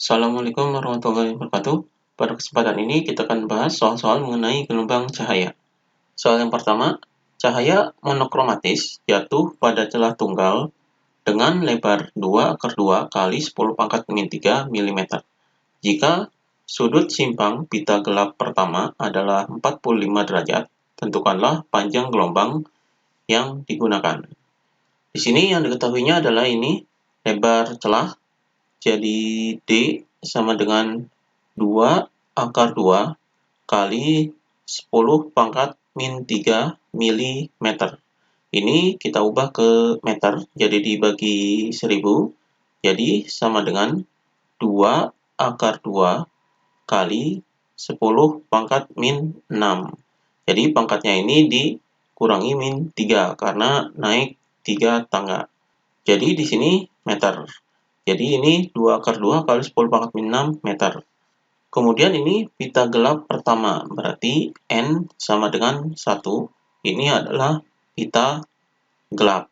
Assalamualaikum warahmatullahi wabarakatuh. Pada kesempatan ini kita akan bahas soal-soal mengenai gelombang cahaya. Soal yang pertama, cahaya monokromatis jatuh pada celah tunggal dengan lebar 2/2 kali 10 pangkat min 3 mm. Jika sudut simpang pita gelap pertama adalah 45 derajat, tentukanlah panjang gelombang yang digunakan. Di sini yang diketahuinya adalah ini lebar celah, jadi D sama dengan 2/2 kali 10 pangkat min 3 mm. Ini kita ubah ke meter, jadi dibagi 1000, jadi sama dengan 2/2 kali 10 pangkat min 6. Jadi pangkatnya ini dikurangi min 3 karena naik 3 tangga. Jadi di sini meter. Jadi ini 2/2 kali 10 pangkat min 6 meter. Kemudian ini pita gelap pertama, berarti N sama dengan 1. Ini adalah pita gelap.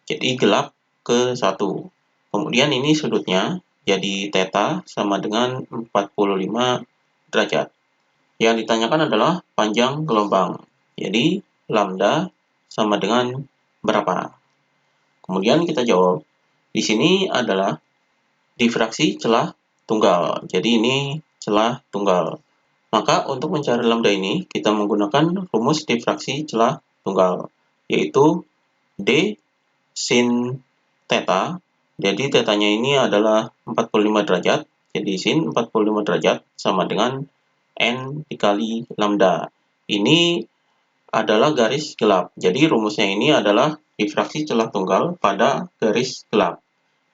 Jadi gelap ke 1. Kemudian ini sudutnya, jadi theta sama dengan 45 derajat. Yang ditanyakan adalah panjang gelombang. Jadi lambda sama dengan berapa? Kemudian kita jawab. Di sini adalah difraksi celah tunggal. Jadi ini celah tunggal. Maka untuk mencari lambda ini, kita menggunakan rumus difraksi celah tunggal, yaitu D sin theta. Jadi tetanya ini adalah 45 derajat. Jadi sin 45 derajat sama dengan N dikali lambda. Ini adalah garis gelap. Jadi rumusnya ini adalah difraksi celah tunggal pada garis gelap.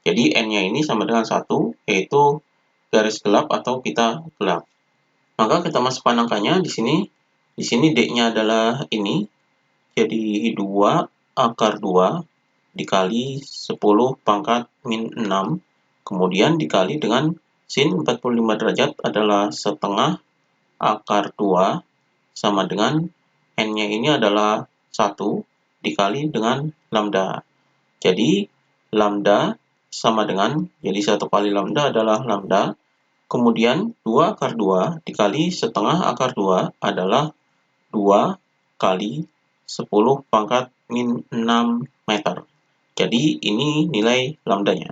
Jadi N-nya ini sama dengan 1, yaitu garis gelap atau pita gelap. Maka kita masukkan angkanya di sini. Di sini D-nya adalah ini. Jadi 2/2 dikali 10 pangkat min 6. Kemudian dikali dengan sin 45 derajat adalah setengah akar 2 sama dengan N-nya ini adalah 1 dikali dengan lambda. Jadi lambda sama dengan, jadi 1 kali lambda adalah lambda. Kemudian 2/2 dikali setengah akar 2 adalah 2 kali 10 pangkat min 6 meter. Jadi ini nilai lambdanya.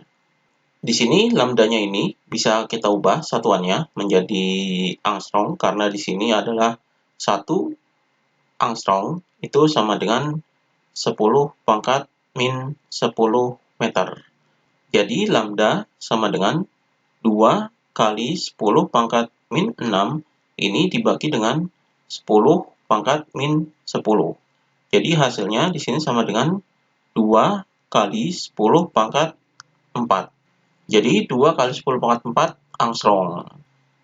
Di sini lambdanya ini bisa kita ubah satuannya menjadi angstrom, karena di sini adalah 1 angstrom itu sama dengan 10 pangkat min 10 meter. Jadi lambda sama dengan 2 kali 10 pangkat min 6 ini dibagi dengan 10 pangkat min 10. Jadi hasilnya di sini sama dengan 2 kali 10 pangkat 4. Jadi 2 kali 10 pangkat 4 angstrom.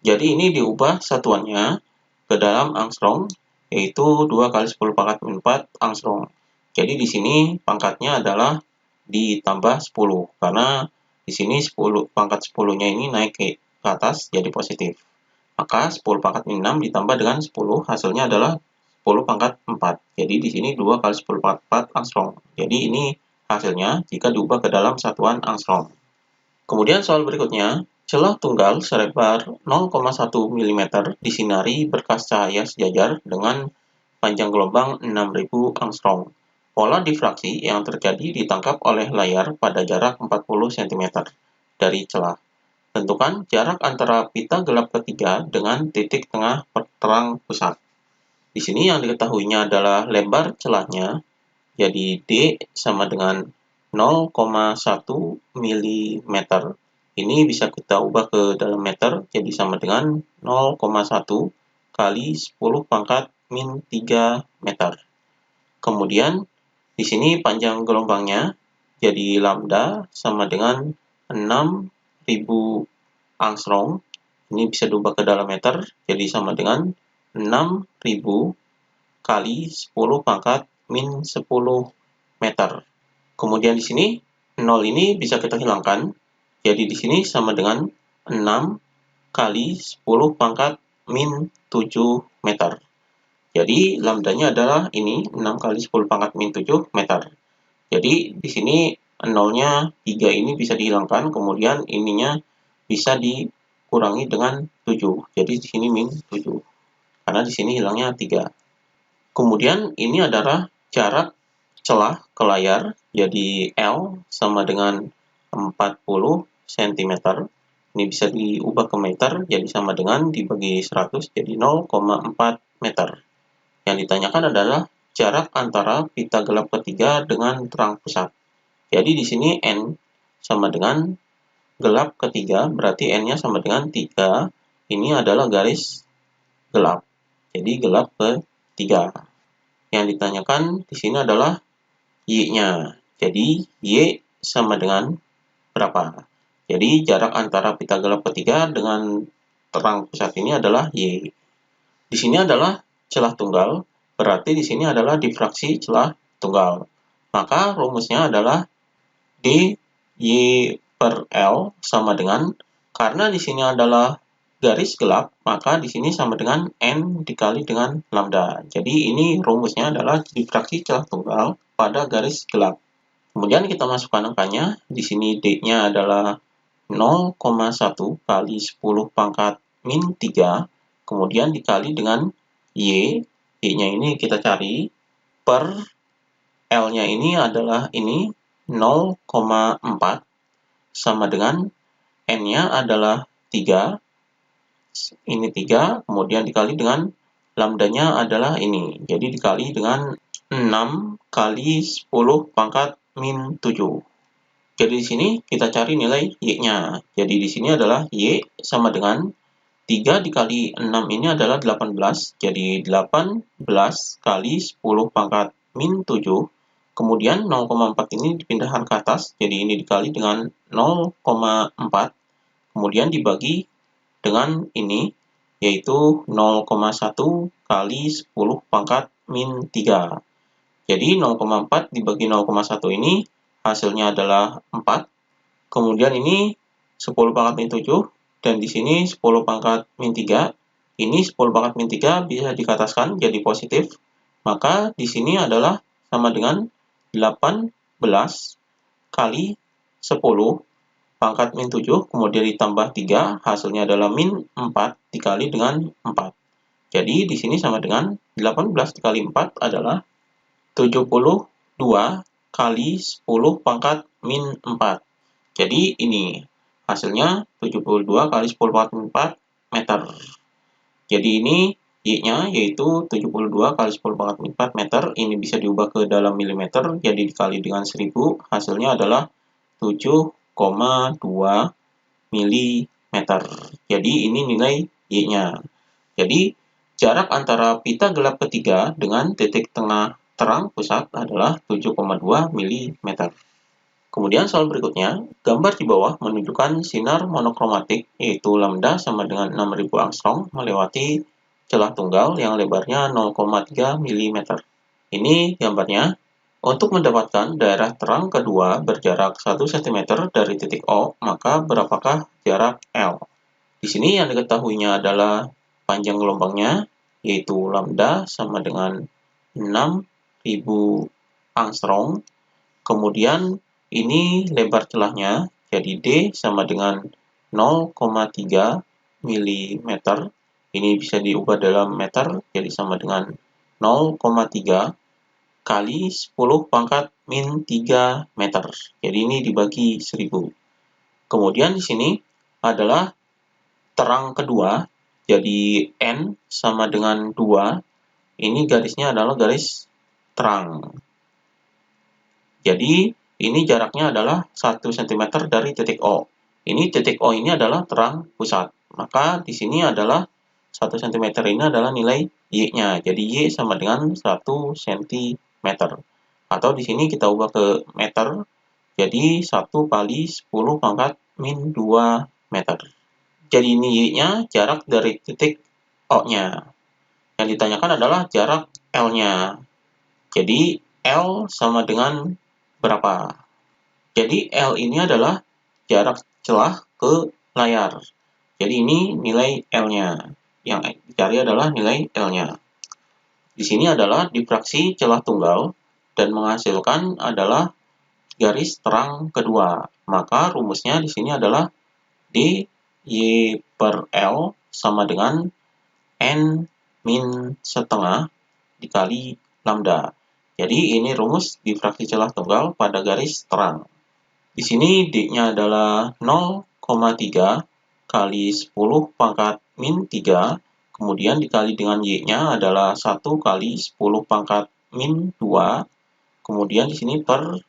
Jadi ini diubah satuannya ke dalam angstrom, yaitu 2 kali 10 pangkat min 4 angstrom. Jadi di sini pangkatnya adalah ditambah 10, karena di sini 10 pangkat 10-nya ini naik ke atas jadi positif. Maka 10 pangkat min 6 ditambah dengan 10, hasilnya adalah 10 pangkat 4. Jadi di sini 2 kali 10 pangkat 4 angstrom. Jadi ini hasilnya jika diubah ke dalam satuan angstrom. Kemudian soal berikutnya, celah tunggal selebar 0,1 mm disinari berkas cahaya sejajar dengan panjang gelombang 6000 angstrom. Pola difraksi yang terjadi ditangkap oleh layar pada jarak 40 cm dari celah. Tentukan jarak antara pita gelap ketiga dengan titik tengah terang pusat. Di sini yang diketahuinya adalah lebar celahnya, jadi D sama dengan 0,1 mm. Ini bisa kita ubah ke dalam meter, jadi sama dengan 0,1 kali 10 pangkat min 3 meter. Kemudian di sini panjang gelombangnya, jadi lambda sama dengan 6000 angstrom. Ini bisa diubah ke dalam meter, jadi sama dengan 6000 kali 10 pangkat min 10 meter. Kemudian di sini 0 ini bisa kita hilangkan. Jadi di sini sama dengan 6 kali 10 pangkat min 7 meter. Jadi lambdanya adalah ini 6 kali 10 pangkat min 7 meter. Jadi di sini 0-nya 3 ini bisa dihilangkan, kemudian ininya bisa kurangi dengan 7. Jadi di sini min 7. Karena di sini hilangnya 3. Kemudian ini adalah jarak celah ke layar. Jadi L sama dengan 40 cm. Ini bisa diubah ke meter, jadi sama dengan dibagi 100, jadi 0,4 meter. Yang ditanyakan adalah jarak antara pita gelap ketiga dengan terang pusat. Jadi di sini N sama dengan gelap ketiga, berarti N-nya sama dengan 3. Ini adalah garis gelap. Jadi gelap ketiga. Yang ditanyakan di sini adalah Y-nya. Jadi Y sama dengan berapa? Jadi jarak antara pita gelap ketiga dengan terang pusat ini adalah Y. Di sini adalah celah tunggal, berarti di sini adalah difraksi celah tunggal. Maka rumusnya adalah D Y per L sama dengan, karena di sini adalah garis gelap, maka di sini sama dengan N dikali dengan lambda. Jadi ini rumusnya adalah difraksi celah tunggal pada garis gelap. Kemudian kita masukkan angkanya. Di sini D-nya adalah 0,1 kali 10 pangkat min 3. Kemudian dikali dengan Y. Y-nya ini kita cari. Per L-nya ini adalah ini 0,4 sama dengan N-nya adalah 3. Ini 3, kemudian dikali dengan lambdanya adalah ini. Jadi dikali dengan 6 kali 10 pangkat min 7. Jadi di sini kita cari nilai Y-nya. Jadi di sini adalah Y sama dengan 3 dikali 6 ini adalah 18. Jadi 18 kali 10 pangkat min 7. Kemudian 0,4 ini dipindahkan ke atas. Jadi ini dikali dengan 0,4. Kemudian dibagi dengan ini, yaitu 0,1 kali 10 pangkat min 3. Jadi 0,4 dibagi 0,1 ini hasilnya adalah 4. Kemudian ini 10 pangkat min 7, dan di sini 10 pangkat min 3. Ini 10 pangkat min 3 bisa dikataskan jadi positif. Maka di sini adalah sama dengan 18 kali 10 pangkat min 7, kemudian ditambah 3, hasilnya adalah min 4 dikali dengan 4. Jadi di sini sama dengan 18 dikali 4 adalah 72 kali 10 pangkat min 4. Jadi ini hasilnya 72 kali 10 pangkat min 4 meter. Jadi ini Y-nya yaitu 72 kali 10 pangkat min 4 meter. Ini bisa diubah ke dalam milimeter, jadi dikali dengan 1000, hasilnya adalah 7,2 mm. Jadi ini nilai Y-nya. Jadi jarak antara pita gelap ketiga dengan titik tengah terang pusat adalah 7,2 mm. Kemudian soal berikutnya, gambar di bawah menunjukkan sinar monokromatik yaitu lambda sama dengan 6000 angstrom melewati celah tunggal yang lebarnya 0,3 mm. Ini gambarnya. Untuk mendapatkan daerah terang kedua berjarak 1 cm dari titik O, maka berapakah jarak L? Di sini yang diketahuinya adalah panjang gelombangnya, yaitu lambda sama dengan 6000 angstrom. Kemudian ini lebar celahnya, jadi D sama dengan 0,3 mm. Ini bisa diubah dalam meter, jadi sama dengan 0,3 kali 10 pangkat min 3 meter. Jadi ini dibagi 1000. Kemudian di sini adalah terang kedua, jadi N sama dengan 2. Ini garisnya adalah garis terang. Jadi ini jaraknya adalah 1 cm dari titik O. Ini titik O ini adalah terang pusat. Maka di sini adalah 1 cm ini adalah nilai Y-nya. Jadi Y sama dengan 1 cm. Atau di sini kita ubah ke meter. Jadi 1 kali 10 pangkat min 2 meter. Jadi ini Y-nya jarak dari titik O-nya. Yang ditanyakan adalah jarak L-nya. Jadi L sama dengan berapa? Jadi L ini adalah jarak celah ke layar. Jadi ini nilai L-nya. Yang dicari adalah nilai L-nya. Di sini adalah difraksi celah tunggal dan menghasilkan adalah garis terang kedua. Maka rumusnya di sini adalah D Y per L sama dengan N min setengah dikali lambda. Jadi ini rumus difraksi celah tunggal pada garis terang. Di sini D-nya adalah 0,3 kali 10 pangkat min 3, kemudian dikali dengan Y-nya adalah 1 kali 10 pangkat min 2, kemudian di sini per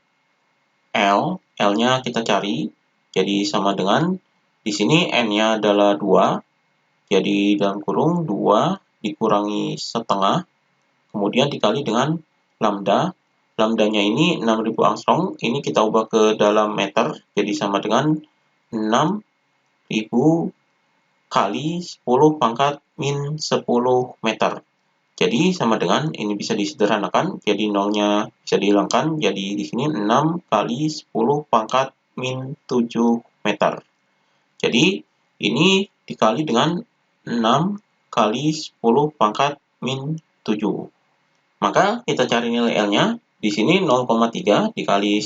L, L-nya kita cari, jadi sama dengan, di sini N-nya adalah 2, jadi dalam kurung 2 dikurangi setengah, kemudian dikali dengan lambda. Lambdanya ini 6000 angstrom, ini kita ubah ke dalam meter, jadi sama dengan 6000 kali 10 pangkat min 10 meter. Jadi sama dengan, ini bisa disederhanakan, jadi nolnya bisa dihilangkan, jadi di sini 6 kali 10 pangkat min 7 meter. Jadi ini dikali dengan 6 kali 10 pangkat min 7. Maka kita cari nilai L-nya. Di sini 0,3 dikali 1.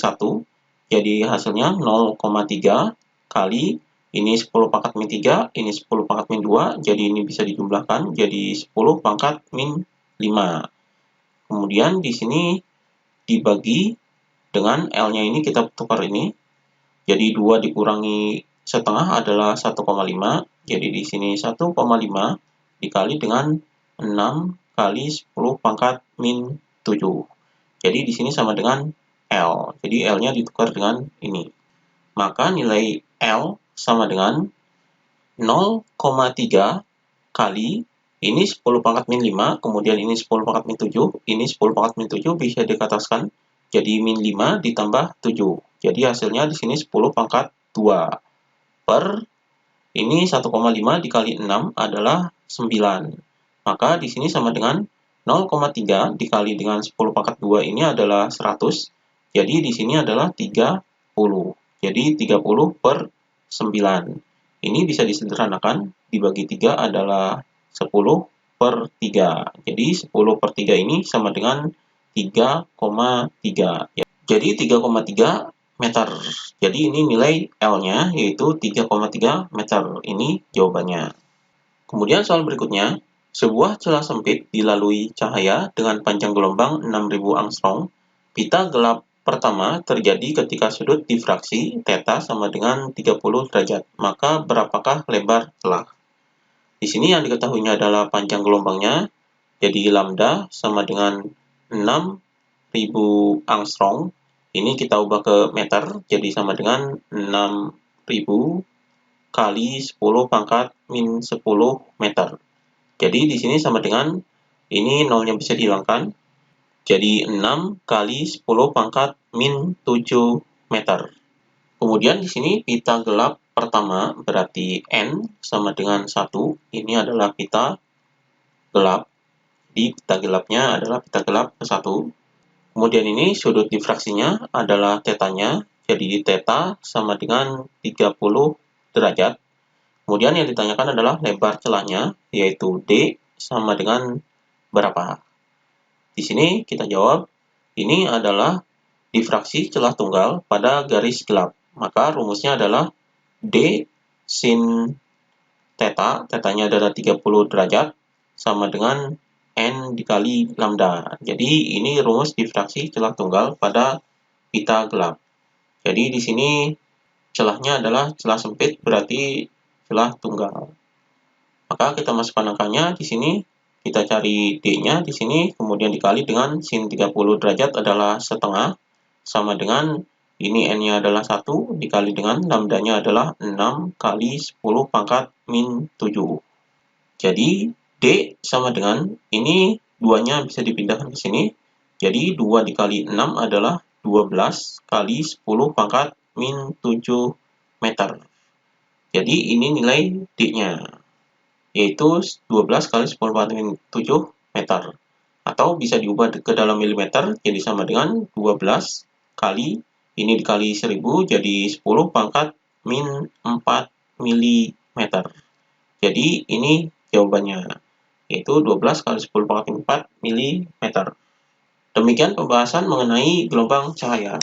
Jadi hasilnya 0,3 kali ini 10 pangkat min 3, ini 10 pangkat min 2. Jadi ini bisa dijumlahkan jadi 10 pangkat min 5. Kemudian di sini dibagi dengan L-nya ini kita tukar ini. Jadi 2 dikurangi setengah adalah 1,5. Jadi di sini 1,5 dikali dengan 6 kali 10 pangkat min 7. Jadi di sini sama dengan L. Jadi L-nya ditukar dengan ini. Maka nilai L sama dengan 0,3 kali ini 10 pangkat min 5, kemudian ini 10 pangkat min 7, ini 10 pangkat min 7 bisa dikatakan jadi min 5 ditambah 7. Jadi hasilnya di sini 10 pangkat 2 per ini 1,5 dikali 6 adalah 9. Maka di sini sama dengan 0,3 dikali dengan 10 pangkat 2 ini adalah 100. Jadi di sini adalah 30. Jadi 30 per 9. Ini bisa disederhanakan. Dibagi 3 adalah 10 per 3. Jadi 10 per 3 ini sama dengan 3,3. Jadi 3,3 meter. Jadi ini nilai L-nya yaitu 3,3 meter. Ini jawabannya. Kemudian soal berikutnya. Sebuah celah sempit dilalui cahaya dengan panjang gelombang 6000 angstrom. Pita gelap pertama terjadi ketika sudut difraksi θ sama dengan 30 derajat. Maka berapakah lebar celah? Di sini yang diketahuinya adalah panjang gelombangnya. Jadi lambda sama dengan 6000 angstrom. Ini kita ubah ke meter. Jadi sama dengan 6000 kali 10 pangkat min 10 meter. Jadi di sini sama dengan, ini nolnya bisa dihilangkan. Jadi 6 kali 10 pangkat min 7 meter. Kemudian di sini pita gelap pertama berarti N sama dengan 1. Ini adalah pita gelap. Di pita gelapnya adalah pita gelap ke 1. Kemudian ini sudut difraksinya adalah θ-nya. Jadi θ sama dengan 30 derajat. Kemudian yang ditanyakan adalah lebar celahnya, yaitu D sama dengan berapa. Di sini kita jawab, ini adalah difraksi celah tunggal pada garis gelap. Maka rumusnya adalah D sin θ, θ-nya adalah 30 derajat, sama dengan N dikali lambda. Jadi ini rumus difraksi celah tunggal pada pita gelap. Jadi di sini celahnya adalah celah sempit, berarti celah tunggal. Maka kita masukkan angkanya di sini, kita cari D-nya di sini, kemudian dikali dengan sin 30 derajat adalah setengah, sama dengan ini N-nya adalah 1, dikali dengan lambdanya adalah 6 kali 10 pangkat min 7. Jadi D sama dengan, ini 2-nya bisa dipindahkan ke sini, jadi 2 dikali 6 adalah 12 kali 10 pangkat min 7 meter. Jadi ini nilai D-nya, yaitu 12 kali 10 pangkat min 7 meter. Atau bisa diubah ke dalam milimeter, jadi sama dengan 12 kali, ini dikali 1000, jadi 10 pangkat min 4 milimeter. Jadi ini jawabannya, yaitu 12 kali 10 pangkat min 4 milimeter. Demikian pembahasan mengenai gelombang cahaya.